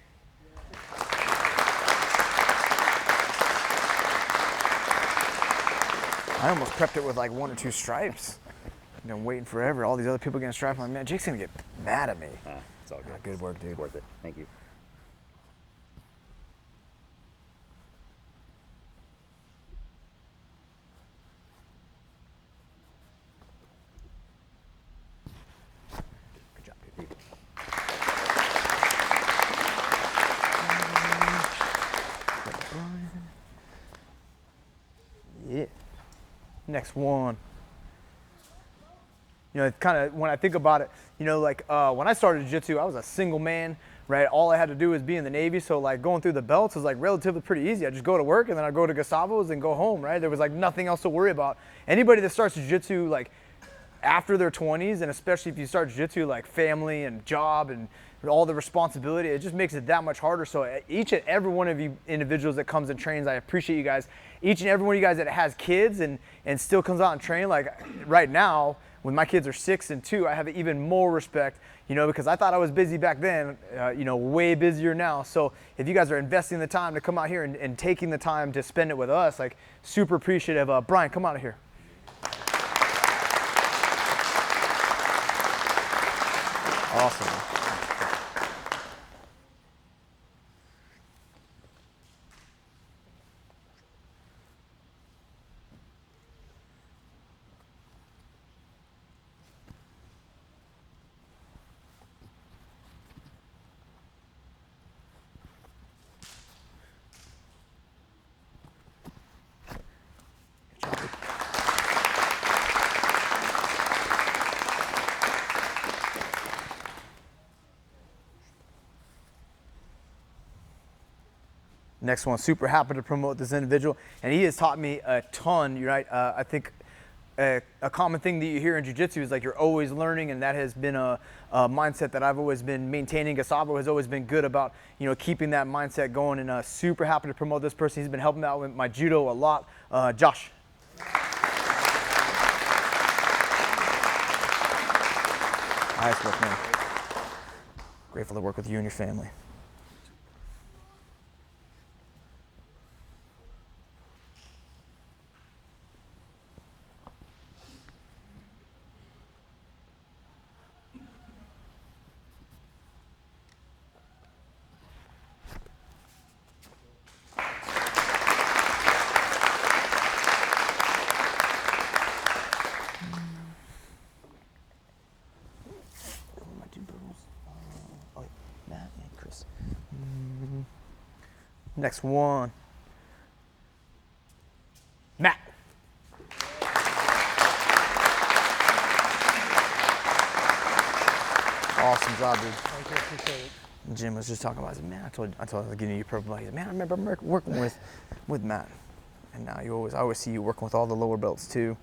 I almost prepped it with like 1 or 2 stripes. I've been waiting forever. All these other people getting stripes. I'm like, man, Jake's gonna get mad at me. It's all good. Good work, dude. Worth it. Thank you. Good job, dude. Yeah. Next one. You know, kind of when I think about it, you know, like when I started jiu-jitsu, I was a single man, right? All I had to do was be in the Navy, so like going through the belts was like relatively pretty easy. I just go to work and then I go to Gustavo's and go home, right? There was like nothing else to worry about. Anybody that starts jiu-jitsu like after their 20s, and especially if you start jiu-jitsu like family and job and all the responsibility, it just makes it that much harder. So each and every one of you individuals that comes and trains, I appreciate you guys. Each and every one of you guys that has kids and still comes out and train, like right now, when my kids are 6 and 2, I have even more respect, you know, because I thought I was busy back then, you know, way busier now. So if you guys are investing the time to come out here and taking the time to spend it with us, like super appreciative. Brian, come out of here. Awesome. Next one, super happy to promote this individual, and he has taught me a ton. You're right. I think a common thing that you hear in jiu-jitsu is like you're always learning, and that has been a mindset that I've always been maintaining. Gustavo has always been good about, you know, keeping that mindset going, and super happy to promote this person. He's been helping me out with my judo a lot. Josh. Nice work, man. Grateful to work with you and your family. Next one. Matt. Awesome job, dude. Thank you, appreciate it. Jim was just talking about, I said, man, I told him to give you purple belt. He said, man, I remember working with Matt. And now I always see you working with all the lower belts too.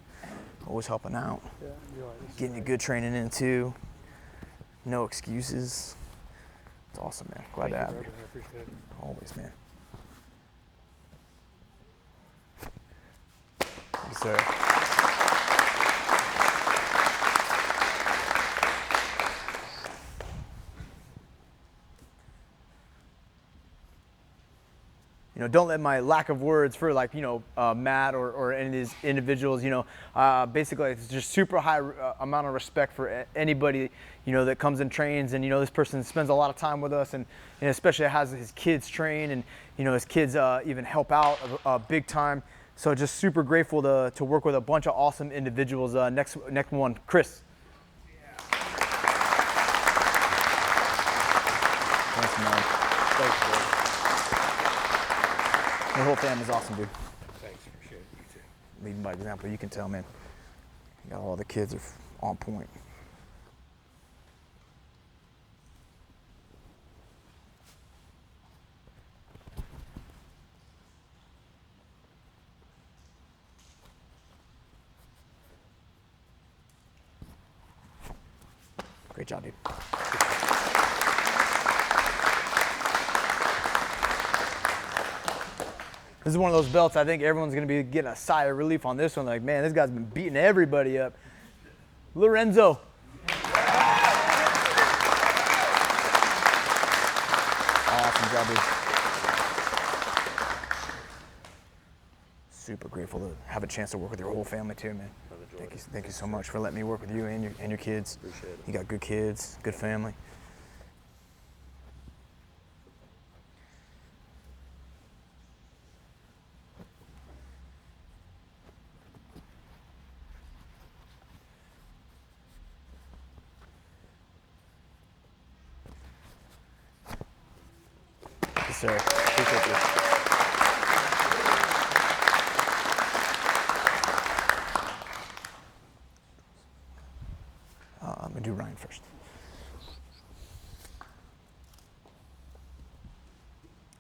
Always helping out. Yeah, you're right. Getting you good training in too. No excuses. It's awesome, man. Glad to have you. I appreciate it. Always, man. Yes, sir. don't let my lack of words for like, Matt or any of these individuals, basically it's just super high amount of respect for anybody, that comes and trains. And, this person spends a lot of time with us and especially has his kids train and, his kids even help out big time. So just super grateful to work with a bunch of awesome individuals. Next one, Chris. Thanks, man. Thanks, bro. The whole family's awesome, dude. Thanks, appreciate it. You too. Leading by example, you can tell, man. You got all the kids are on point. Great job, dude. This is one of those belts I think everyone's going to be getting a sigh of relief on this one. Like, man, this guy's been beating everybody up. Lorenzo. Awesome job, dude. Super grateful to have a chance to work with your whole family too, man. Thank you so much for letting me work with you and your kids. Appreciate it. You got good kids, good family. Yes, sir. Appreciate you. I'm gonna do Ryan first.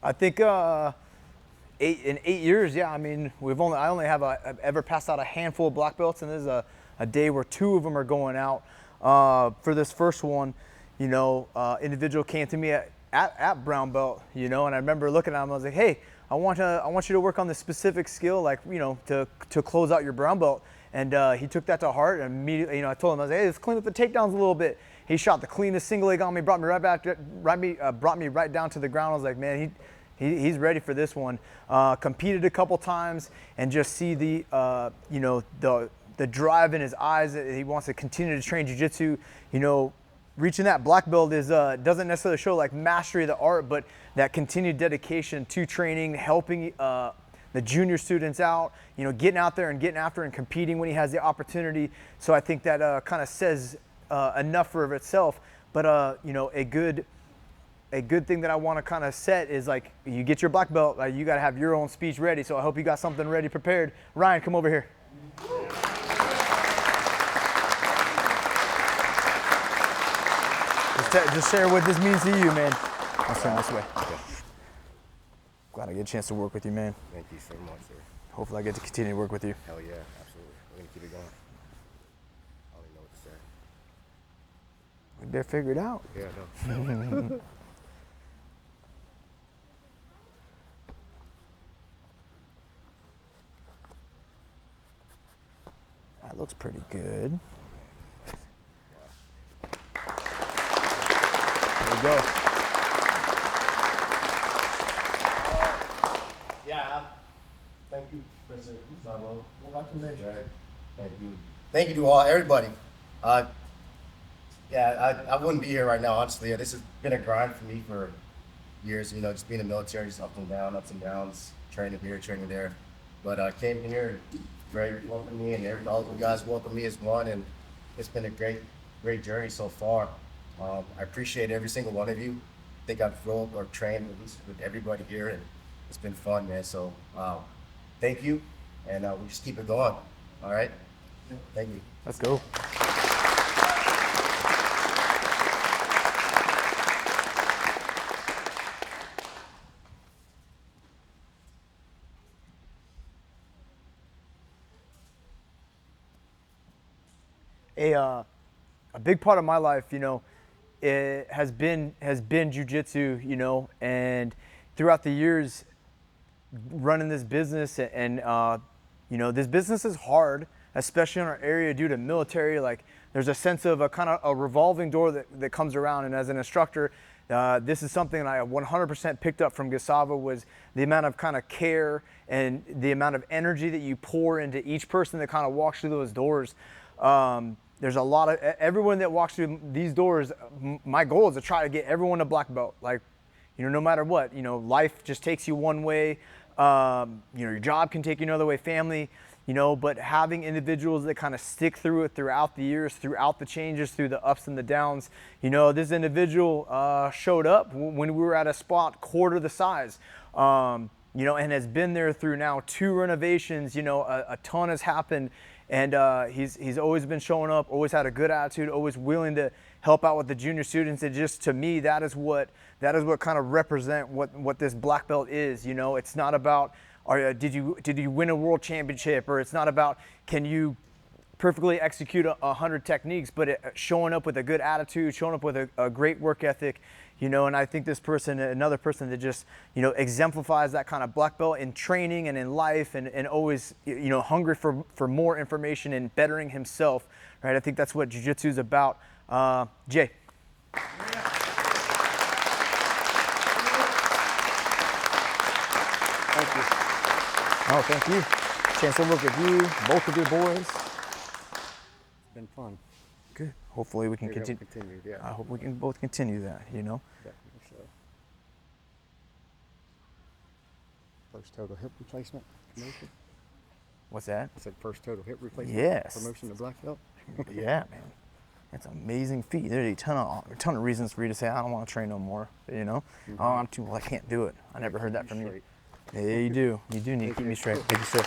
I think in 8 years, yeah. I mean, I only have I've ever passed out a handful of black belts, and there's a day where 2 of them are going out. For this first one, individual came to me at brown belt, and I remember looking at him. I was like, hey, I want you to work on this specific skill, like to close out your brown belt. And he took that to heart, and immediately, I told him, I was like, hey, let's clean up the takedowns a little bit. He shot the cleanest single leg on me, brought me right down to the ground. I was like, man, he's ready for this one. Competed a couple times, and just see the drive in his eyes. He wants to continue to train jiu-jitsu. Reaching that black belt doesn't necessarily show like mastery of the art, but that continued dedication to training, helping the junior students out, getting out there and getting after and competing when he has the opportunity. So I think that kind of says enough for itself. But a good thing that I want to kind of set is like, you get your black belt, you got to have your own speech ready. So I hope you got something ready prepared. Ryan, come over here. Just share what this means to you, man. I'll turn this way. Okay. Glad I get a chance to work with you, man. Thank you so much, sir. Hopefully I get to continue to work with you. Hell yeah, absolutely. We're going to keep it going. I don't even know what to say. We better figure it out. Yeah, no. That looks pretty good. There we go. Yeah. Thank you, President Gustavo. Congratulations. Thank you. Thank you to everybody. I wouldn't be here right now, honestly. This has been a grind for me for years, just being in the military, just ups and downs, training here, training there. But I came here, very welcome me, and all you guys welcome me as one, and it's been a great journey so far. I appreciate every single one of you. I think I've rolled or trained with everybody here, and it's been fun, man. So thank you, and we'll just keep it going. All right? Thank you. Let's go. A big part of my life, it has been jiu-jitsu, and throughout the years running this business, and this business is hard, especially in our area due to military, like there's a sense of a kind of a revolving door that comes around. And as an instructor, this is something that I 100% picked up from Gustavo, was the amount of kind of care and the amount of energy that you pour into each person that kind of walks through those doors. There's a lot of, everyone that walks through these doors, my goal is to try to get everyone a black belt. Like, you know, no matter what, you know, life just takes you one way. You know, your job can take you another way, family, you know, but having individuals that kind of stick through it throughout the years, throughout the changes, through the ups and the downs. You know, this individual showed up when we were at a spot quarter the size, you know, and has been there through now 2 renovations. You know, a ton has happened, and he's always been showing up, always had a good attitude, always willing to help out with the junior students. And just, to me, that is what kind of represent what this black belt is. You know, it's not about, did you win a world championship, or it's not about, can you perfectly execute 100 techniques, but showing up with a good attitude, showing up with a great work ethic, you know. And I think this person, another person that just, you know, exemplifies that kind of black belt in training and in life, and always, you know, hungry for more information and bettering himself, right? I think that's what jiu-jitsu is about. Jay. Thank you. Oh, thank you. Chance to work with you, both of your boys. It's been fun. Good. Hopefully we can continue. Yeah. I hope we can both continue that, you know. Definitely so. First total hip replacement promotion. What's that? I said first total hip replacement. Yes. Promotion to black belt. Yeah, man. That's an amazing feat. There's a ton of reasons for you to say, I don't want to train no more, you know. Oh, I'm too, well, I can't do it. I never heard that from you. Straight. Yeah, you do. You do need to keep me straight. Thank you, sir.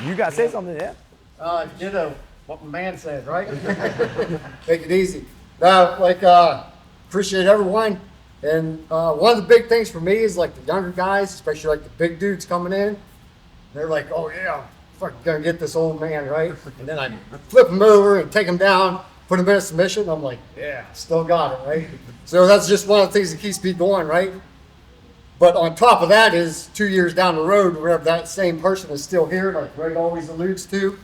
You got to say something, yeah? You know what my man said, right? Take it easy. Appreciate everyone. And one of the big things for me is like the younger guys, especially like the big dudes coming in. They're like, oh yeah, fucking gonna get this old man, right? And then I flip him over and take him down, put him in a submission. I'm like, yeah, still got it, right? So that's just one of the things that keeps me going, right? But on top of that is 2 years down the road, wherever that same person is still here, like Greg always alludes to,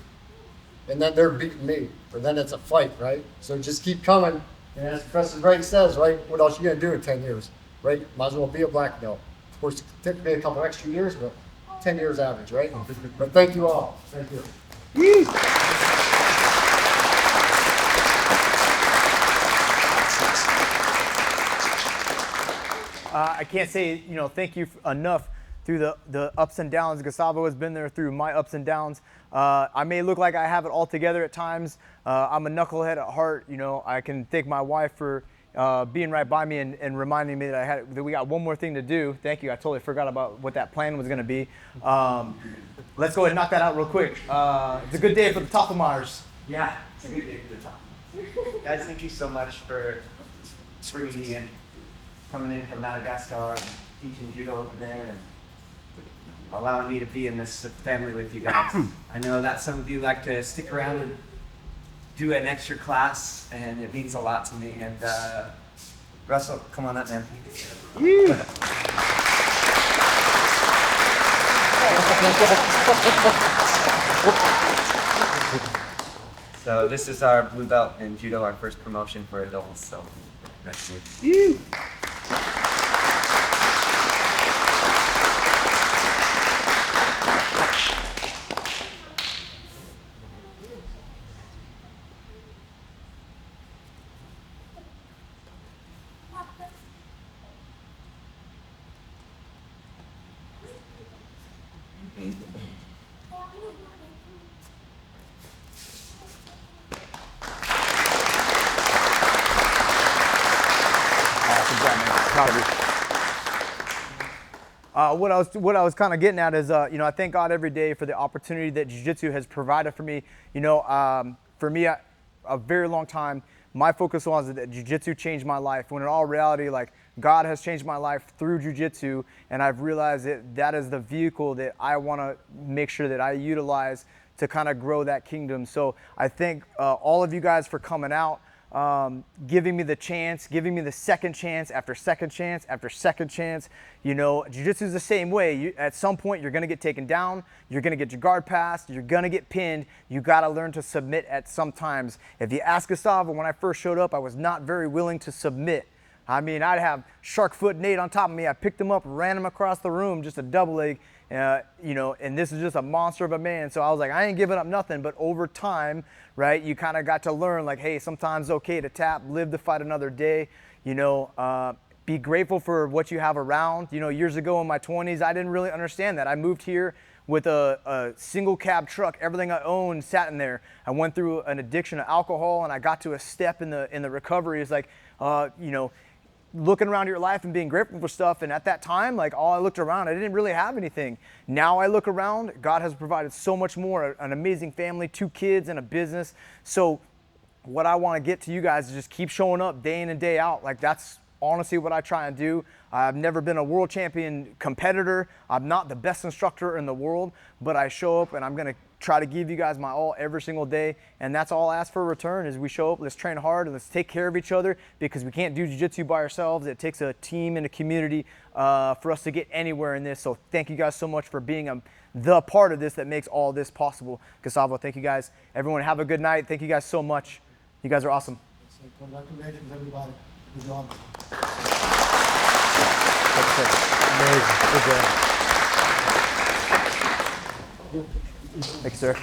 and then they're beating me, or then it's a fight, right? So just keep coming. And as Professor Greg says, right, what else you gonna do in 10 years, right? Might as well be a black belt. Of course, it could take me a couple extra years, but 10 years average, right? But thank you all. Thank you. I can't say, you know, thank you enough through the ups and downs. Gustavo has been there through my ups and downs. I may look like I have it all together at times. I'm a knucklehead at heart. You know, I can thank my wife for being right by me and reminding me that we got one more thing to do. Thank you. I totally forgot about what that plan was going to be. Let's go ahead and knock that out real quick. It's a good day for the Toppelmeyers. Yeah, it's a good day for the top. Guys, thank you so much for bringing me in, coming in from Madagascar and teaching judo over there, and allowing me to be in this family with you guys. I know that some of you like to stick around and do an extra class, and it means a lot to me. And Russell, come on up, man. So this is our blue belt in judo, our first promotion for adults. So nice to meet you. What I was kind of getting at is, you know, I thank God every day for the opportunity that jiu-jitsu has provided for me. You know, for me, a very long time, my focus was that jiu-jitsu changed my life, when in all reality, like, God has changed my life through jiu-jitsu, and I've realized that that is the vehicle that I want to make sure that I utilize to kind of grow that kingdom. So I thank all of you guys for coming out. giving me the chance, giving me the second chance after second chance after second chance. You know, jiu-jitsu is the same way. At some point, you're gonna get taken down, you're gonna get your guard passed, you're gonna get pinned. You gotta learn to submit at some times. If you ask Gustavo, when I first showed up, I was not very willing to submit. I mean, I'd have shark foot Nate on top of me. I picked him up, ran him across the room, just a double leg, you know, and this is just a monster of a man. So I was like, I ain't giving up nothing. But over time, right, you kind of got to learn, like, hey, sometimes it's okay to tap, live to fight another day, you know, be grateful for what you have around. You know, years ago in my 20s, I didn't really understand that. I moved here with a single cab truck, everything I owned sat in there. I went through an addiction to alcohol, and I got to a step in the recovery. It's like, you know, looking around your life and being grateful for stuff. And at that time, like, all I looked around, I didn't really have anything. Now I look around, God has provided so much more, an amazing family, 2 kids and a business. So what I want to get to you guys is just keep showing up day in and day out. Like, that's honestly what I try and do. I've never been a world champion competitor. I'm not the best instructor in the world, but I show up and I'm going to try to give you guys my all every single day. And that's all I ask for a return is we show up, let's train hard, and let's take care of each other, because we can't do jiu-jitsu by ourselves. It takes a team and a community for us to get anywhere in this. So thank you guys so much for being the part of this that makes all this possible. Gustavo, thank you guys. Everyone have a good night. Thank you guys so much. You guys are awesome. Congratulations, everybody. Good job. Amazing. Good job. Thank you, sir.